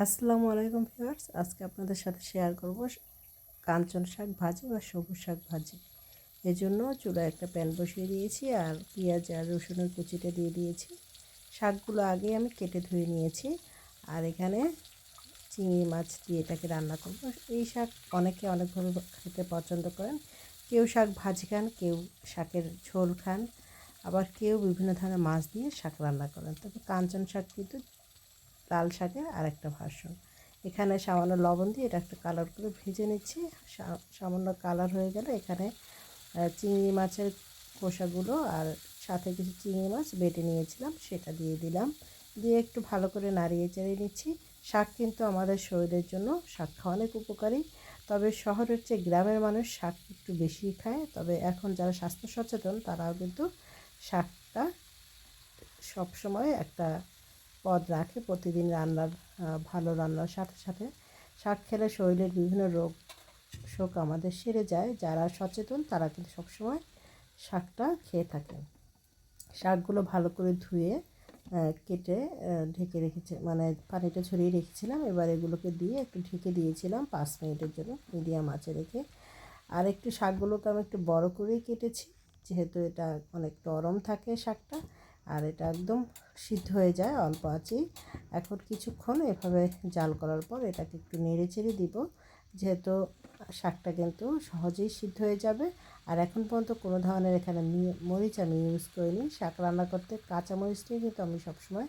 আসসালামু আলাইকুম ভিউয়ার্স, আজকে আপনাদের সাথে শেয়ার করব কাঞ্চন শাক ভাজি বা সবুজ শাক ভাজি। এই জন্য চুলায় একটা প্যান বসিয়ে দিয়েছি আর পেঁয়াজ আর রসুনের কুচিটা দিয়ে দিয়েছি। শাকগুলো আগে আমি কেটে ধুয়ে নিয়েছি। আর এখানে চিংড়ি মাছ দিয়ে এটাকে রান্না করব। এই শাক অনেকে অনেকভাবে খেতে পছন্দ করেন। কেউ শাক ভাজি খান, কেউ শাকের ঝোল খান, আবার কেউ বিভিন্ন ধরনের মাছ দিয়ে শাক রান্না করেন। তবে কাঞ্চন শাক কিন্তু লাল শাকের আরেকটা ভার্সন। এখানে সামান্য লবণ দিয়ে এটা একটা কালার করে ভেজে নিচ্ছি। সামান্য কালার হয়ে গেলে এখানে চিংড়ি মাছের খোসাগুলো আর সাথে কিছু চিংড়ি মাছ বেটে নিয়েছিলাম সেটা দিয়ে দিলাম। দিয়ে একটু ভালো করে নাড়িয়ে চাড়িয়ে নিচ্ছি। শাক কিন্তু আমাদের শরীরের জন্য শাক খাওয়া অনেক উপকারী। তবে শহরের চেয়ে গ্রামের মানুষ শাক একটু বেশি খায়। তবে এখন যারা স্বাস্থ্য সচেতন তারাও কিন্তু শাকটা সবসময় একটা পদ রাখে প্রতিদিন রান্নার। ভালো রান্নার সাথে সাথে শাক খেলে শরীরের বিভিন্ন রোগ শোক আমাদের সেরে যায়। যারা সচেতন তারা কিন্তু সবসময় শাকটা খেয়ে থাকেন। শাকগুলো ভালো করে ধুয়ে কেটে ঢেকে রেখেছে, মানে পানিটা ঝরিয়ে রেখেছিলাম। এবার এগুলোকে দিয়ে একটু ঢেকে দিয়েছিলাম 5 মিনিটের জন্য মিডিয়াম আঁচে রেখে। আর একটু শাকগুলোকে আমি একটু বড় করেই কেটেছি, যেহেতু এটা অনেক নরম থাকে শাকটা। আর এটা একদম সিদ্ধ হয়ে যায় অল্প আঁচেই। এখন কিছুক্ষণ এভাবে জাল করার পর এটাকে একটু নেড়ে চেড়ে দিব, যেহেতু শাকটা কিন্তু সহজেই সিদ্ধ হয়ে যাবে। আর এখন পর্যন্ত কোনো ধরনের এখানে মরিচ আমি ইউজ করিনি। শাক রান্না করতে কাঁচা মরিচটাই কিন্তু আমি সবসময়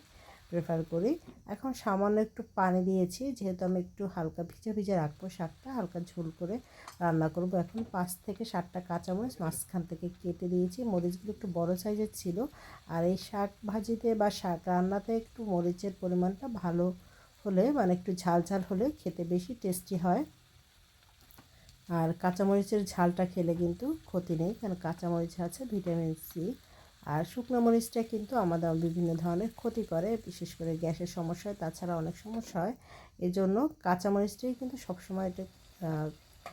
প্রেফার করি। এখন সামান্য একটু পানি দিয়েছি, যেহেতু আমি একটু হালকা ভিজে ভিজে রাখবো শাকটা, হালকা ঝোল করে রান্না করব। এখন 5 থেকে 7টা কাঁচামরিচ মাঝখান থেকে কেটে দিয়েছি। মরিচগুলো একটু বড় সাইজের ছিল। আর এই শাক ভাজিতে বা শাক রান্নাতে একটু মরিচের পরিমাণটা ভালো হলে, মানে একটু ঝাল ঝাল হলে খেতে বেশি টেস্টি হয়। আর কাঁচামরিচের ঝালটা খেলে কিন্তু ক্ষতি নেই, কারণ কাঁচামরিচে আছে ভিটামিন সি। আর শুকনো মরিচটা কিন্তু আমাদের বিভিন্ন ধরনের ক্ষতি করে, বিশেষ করে গ্যাসের সমস্যা হয়, তাছাড়া অনেক সমস্যা হয়। এই জন্য কাঁচামরিচটাই কিন্তু সবসময় এটা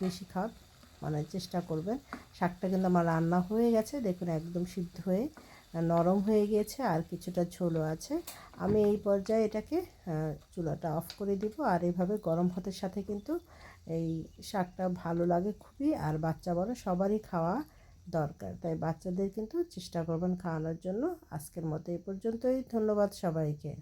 বেশি খাওয়ার মানে চেষ্টা করবেন। শাকটা কিন্তু আমার রান্না হয়ে গেছে, দেখুন একদম সিদ্ধ হয়ে নরম হয়ে গিয়েছে আর কিছুটা ঝোলও আছে। আমি এই পর্যায়ে এটাকে চুলাটা অফ করে দিব। আর এইভাবে গরম ভাতের সাথে কিন্তু এই শাকটা ভালো লাগে খুবই। আর বাচ্চা বড় সবারই খাওয়া দরকার, তাই বাচ্চাদের কিন্তু চেষ্টা করবেন খাওয়ানোর জন্য। আজকের মতো এই পর্যন্তই। ধন্যবাদ সবাইকে।